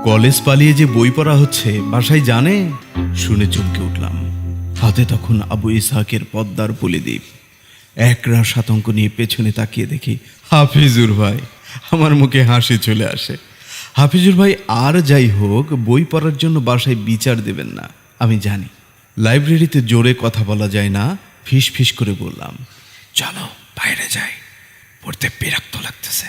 College পালিয়ে যে বই পড়া হচ্ছে বাসায় জানে? শুনে চমকে উঠলাম। হাতে তখন আবু ইসহাকের পদ্মার পুলিদ্বীপ। একরাশ আতঙ্ক নিয়ে পেছনে তাকিয়ে দেখি হাফিজুর ভাই। আমার মুখে হাসি চলে আসে। হাফিজুর ভাই আর যাই হোক, বই পড়ার জন্য বাসায় বিচার দেবেন না আমি জানি। লাইব্রেরিতে জোরে কথা বলা যায় না, ফিস ফিস করে বললাম, চলো বাইরে যাই, পড়তে বিরক্ত লাগতেছে।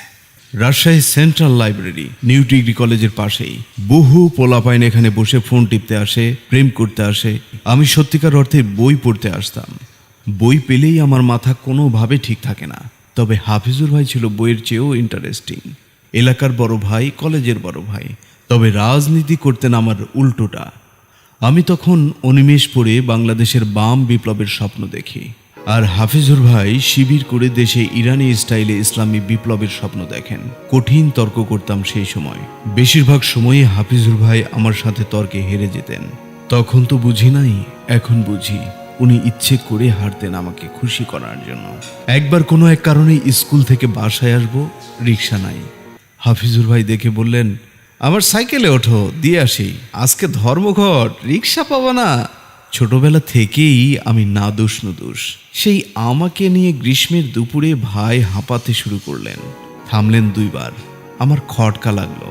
Rajshahi central library new degree কলেজের পাশেই। বহু পোলাপাইন এখানে বসে ফোন টিপতে আসে, প্রেম করতে আসে। আমি সত্যিকার অর্থে বই পড়তে আসতাম। বই পেলেই আমার মাথা কোনোভাবে ঠিক থাকে না। তবে হাফিজুর ভাই ছিল বইয়ের চেয়েও ইন্টারেস্টিং। এলাকার বড় ভাই, কলেজের বড় ভাই। তবে রাজনীতি করতেন আমার উল্টোটা। আমি তখন অনিমেষ পড়ে বাংলাদেশের বাম বিপ্লবের স্বপ্ন দেখি, আর হাফিজুর ভাই শিবির করে দেশে ইরানি স্টাইলে ইসলামী বিপ্লবের স্বপ্ন দেখেন। কঠিন তর্ক করতাম সেই সময়। বেশিরভাগ সময়ে হাফিজুর ভাই আমার সাথে তর্কে হেরে যেতেন। তখন তো বুঝি নাই, এখন বুঝি উনি ইচ্ছে করে হারতেন আমাকে খুশি করার জন্য। একবার কোনো এক কারণে স্কুল থেকে বাসায় আসবো, রিক্সা নাই। হাফিজুর ভাই দেখে বললেন, আমার সাইকেলে ওঠো, দিয়ে আসি, আজকে ধর্মঘট, রিক্সা পাবা না। ছোটবেলা থেকেই আমি না দোষ নুদোষ। সেই আমাকে নিয়ে গ্রীষ্মের দুপুরে ভাই হাঁপাতে শুরু করলেন। থামলেন দুইবার। আমার খটকা লাগলো,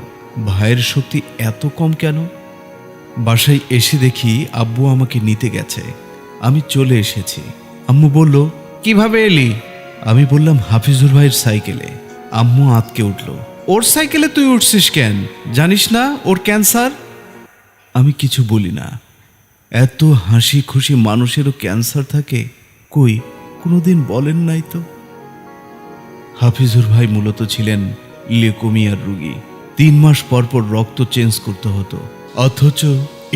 ভাইয়ের শক্তি এত কম কেন? বাসায় এসে দেখি আব্বু আমাকে নিতে গেছে। আমি চলে এসেছি। আম্মু বলল, কিভাবে এলি? আমি বললাম, হাফিজুর ভাইয়ের সাইকেলে। আম্মু আঁতকে উঠল, ওর সাইকেলে তুই উঠছিস কেন? জানিস না ওর ক্যান্সার? আমি কিছু বলি না। এত হাসি খুশি মানুষেরও ক্যান্সার থাকে? কই, কোনোদিন বলেন নাই তো। হাফিজুর ভাই মূলত ছিলেন লিউকেমিয়ার রোগী। 3 মাস পর পর রক্ত চেঞ্জ করতে হতো। অথচ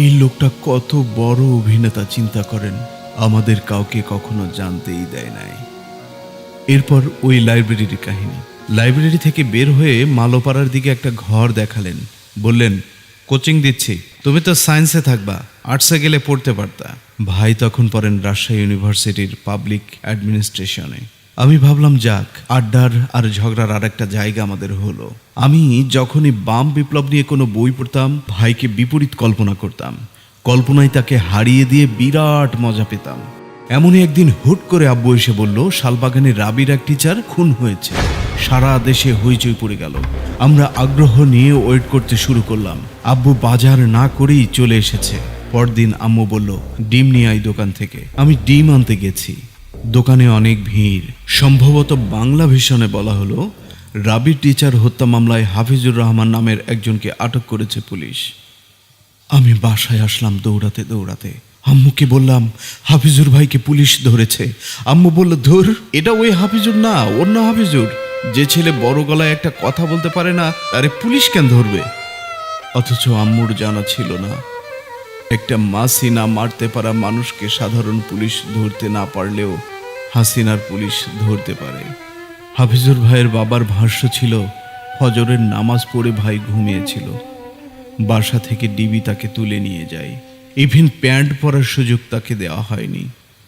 এই লোকটা কত বড় অভিনেতা চিন্তা করেন, আমাদের কাউকে কখনো জানতেই দেয় নাই। এরপর ওই লাইব্রেরির কাহিনী। লাইব্রেরি থেকে বের হয়ে মালোপাড়ার দিকে একটা ঘর দেখালেন। বললেন, কোচিং দিচ্ছি, তুমি তো সায়েন্সে থাকবা, আর্টসে গেলে পড়তে পারতা। ভাই তখন পড়েন রাজশাহী ইউনিভার্সিটির পাবলিক অ্যাডমিনিস্ট্রেশনে। আমি ভাবলাম, যাক, আড্ডার আর ঝগড়ার আর একটা জায়গা আমাদের হলো। আমি যখনই বাম বিপ্লব নিয়ে কোনো বই পড়তাম, ভাইকে বিপরীত কল্পনা করতাম। কল্পনায় তাকে হারিয়ে দিয়ে বিরাট মজা পেতাম। এমনই একদিন হুট করে আব্বু এসে বলল, শালবাগানে রাবির এক টিচার খুন হয়েছে। সারা দেশে হইচই পড়ে গেল। আমরা আগ্রহ নিয়ে ওয়েট করতে শুরু করলাম। আব্বু বাজার না করেই চলে এসেছে। পরদিন আম্মু বলল, ডিম নিয়ে আই দোকান থেকে। আমি ডিম আনতে গেছি। দোকানে অনেক ভিড়। সম্ভবত বাংলা ভিশনে বলা হলো, রাবির টিচার হত্যা মামলায় হাফিজুর রহমান নামের একজনকে আটক করেছে পুলিশ। আমি বাসায় আসলাম দৌড়াতে দৌড়াতে। আম্মুকে বললাম, হাফিজুর ভাইকে পুলিশ ধরেছে। আম্মু বলল, ধুর, এটা ওই হাফিজুর না, অন্য হাফিজুর। যে ছেলে বড় গলায় একটা কথা বলতে পারে না, তারে পুলিশ কেন ধরবে? অথচ আম্মুর জানা ছিল না, একটা মাসিনা মারতে পারা মানুষকে সাধারণ পুলিশ ধরতে না পারলেও হাসিনার পুলিশ ধরতে পারে। হাফিজুর ভাইয়ের বাবার ভাষ্য ছিল, ফজরের নামাজ পড়ে ভাই ঘুমিয়েছিল। বাসা থেকে ডিবি তাকে তুলে নিয়ে যায়। ইভেন প্যান্ট পরার সুযোগ তাকে দেওয়া হয়নি।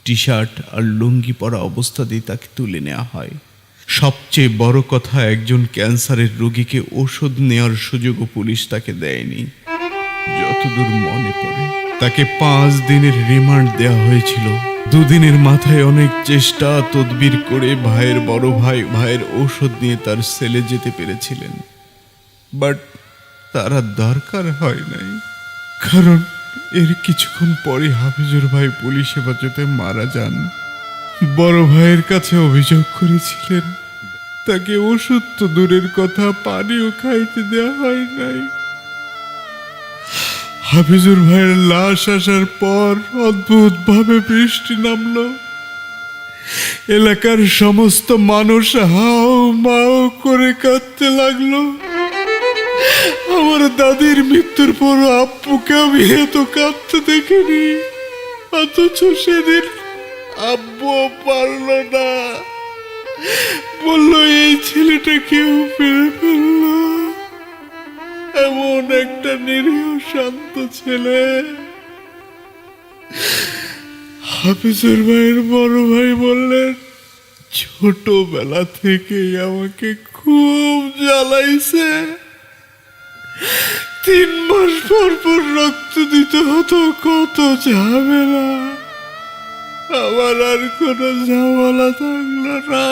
টি শার্ট আর লুঙ্গি পরা অবস্থাতেই তাকে তুলে নেওয়া হয়। সবচেয়ে বড় কথা, একজন ক্যান্সারের রোগীকে ওষুধ নেওয়ার সুযোগও পুলিশ তাকে দেয়নি। যতদূর মনে পড়ে, তাকে 5 দিনের রিমান্ড দেওয়া হয়েছিল। 2 দিনের মাথায় অনেক চেষ্টা তদবির করে ভাইয়ের বড় ভাই ভাইয়ের ঔষধ নিয়ে তার সেলে যেতে পেরেছিলেন। বাট তারা দরকার হয় নাই, কারণ এর কিছুক্ষণ পরে হাফিজুর ভাই পুলিশ হেফাজতে মারা যান। বড় ভাইয়ের কাছে অভিযোগ করেছিলেন, তাকে ওষুধ তো দূরের কথা, পানিও খাইতে দেওয়া হয় নাই। হাফিজুর ভাইয়ের লাশ আসার পর অদ্ভুত ভাবে বৃষ্টি নামলো। এলাকার সমস্ত মানুষ হাও মাও করে কাঁদতে লাগলো। আমার দাদির মৃত্যুর পর আব্বুকে আমি এত কাঁদতে দেখিনি। অথচ সেদিন আব্বু পারল না, বলল এই ছেলেটা কেউ মেরে ফেলল। এমন একটা নিরীহ শান্ত ছেলে। হাফিজুর ভাইয়ের বড় ভাই বললেন, ছোটবেলা থেকেই আমাকে খুব জ্বালাইছে, 3 মাস পর পর রক্ত দিতে হতো, কত ঝামেলা। আমার আর কোনো ঝামেলা থাকলো না।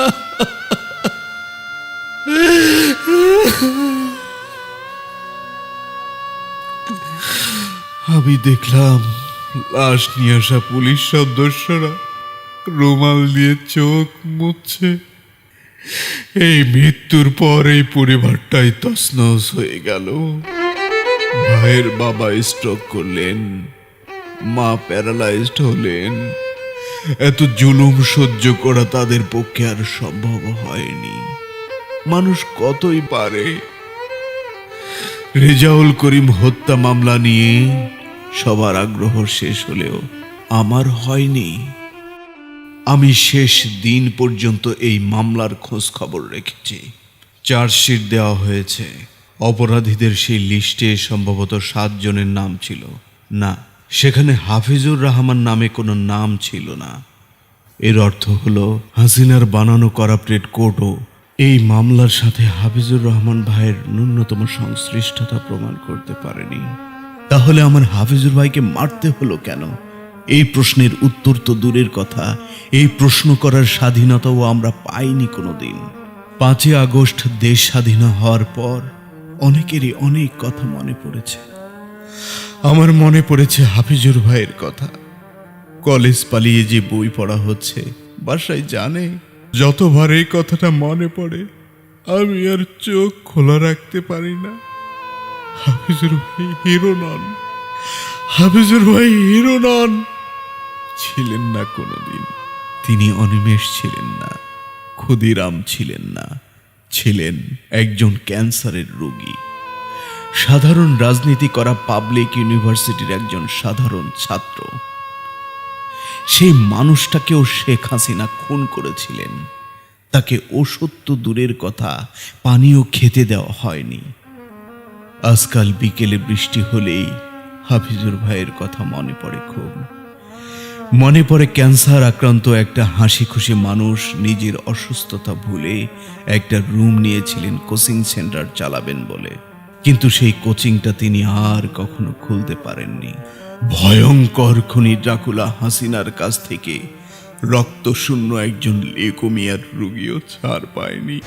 আমি দেখলাম লাশ নিয়ে আসা পুলিশ সদস্যরা রুমাল দিয়ে চোখ মুছছে। এই মৃত্যুর পর এই পরিবারটাই তছনছ হয়ে গেল। ভাইয়ের বাবা স্ট্রোক করলেন, মা প্যারালাইজড হলেন। এত জুলুম সহ্য করা তাদের পক্ষে আর সম্ভব হয়নি। মানুষ কতই পারে। রেজাউল করিম হত্যা মামলা নিয়ে সবার আগ্রহ শেষ হলেও আমার হয়নি। আমি শেষ দিন পর্যন্ত এই মামলার খোঁজ খবর রেখেছি। চার্জশিট দেওয়া হয়েছে। অপরাধীদের সেই লিস্টে সম্ভবত 7 জনের নাম ছিল না, সেখানে হাফিজুর রহমান নামে কোনো নাম ছিল না। এর অর্থ হলো হাসিনার বানানো করাপ্টেড কোর্টও এই মামলার সাথে হাফিজুর রহমান ভাইয়ের ন্যূনতম সংশ্লিষ্টতা প্রমাণ করতে পারেনি। তাহলে আমার হাফিজুর ভাইকে মারতে হলো কেন? এই প্রশ্নের উত্তর তো দূরের কথা, এই প্রশ্ন করার স্বাধীনতাও আমরা পাইনি কোনোদিন। 5 আগস্ট দেশ স্বাধীন হওয়ার পর অনেকেরই অনেক কথা মনে পড়েছে। আমার মনে পড়েছে হাফিজুর ভাইয়ের কথা। কলেজ পালিয়ে যে বই পড়া হচ্ছে, বাসায় জানে। যতবার এই কথাটা মনে পড়ে আমি আর চোখ খোলা রাখতে পারি না। হাফিজুর ভাই হিরো নন, হাফিজুর ভাই হিরো নন। ছিলেন না কোনোদিন। তিনি অনিমেষ ছিলেন না, ক্ষুদিরাম ছিলেন না, ছিলেন একজন ক্যান্সারের রোগী। সাধারণ রাজনীতি করা পাবলিক ইউনিভার্সিটির একজন সাধারণ ছাত্র। সেই মানুষটাকেও শেখ হাসিনা খুন করেছিলেন। তাকে ওষুধ তো দূরের কথা, পানিও খেতে দেওয়া হয়নি। আজকাল বিকেলে বৃষ্টি হলেই হাফিজুর ভাইয়ের কথা মনে পড়ে খুব। মনে পড়ে ক্যান্সার আক্রান্ত একটা হাসি খুশি মানুষ নিজের অসুস্থতা ভুলে একটা রুম নিয়েছিলেন কোচিং সেন্টার চালাবেন বলে, কিন্তু সেই কোচিংটা তিনি আর কখনো খুলতে পারেননি। ভয়ঙ্কর খুনি ড্রাকুলা হাসিনার কাছ থেকে রক্তশূন্য একজন লিউকেমিয়ার রোগীও ছাড় পায়নি।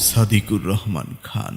সাদিকুর রহমান খান।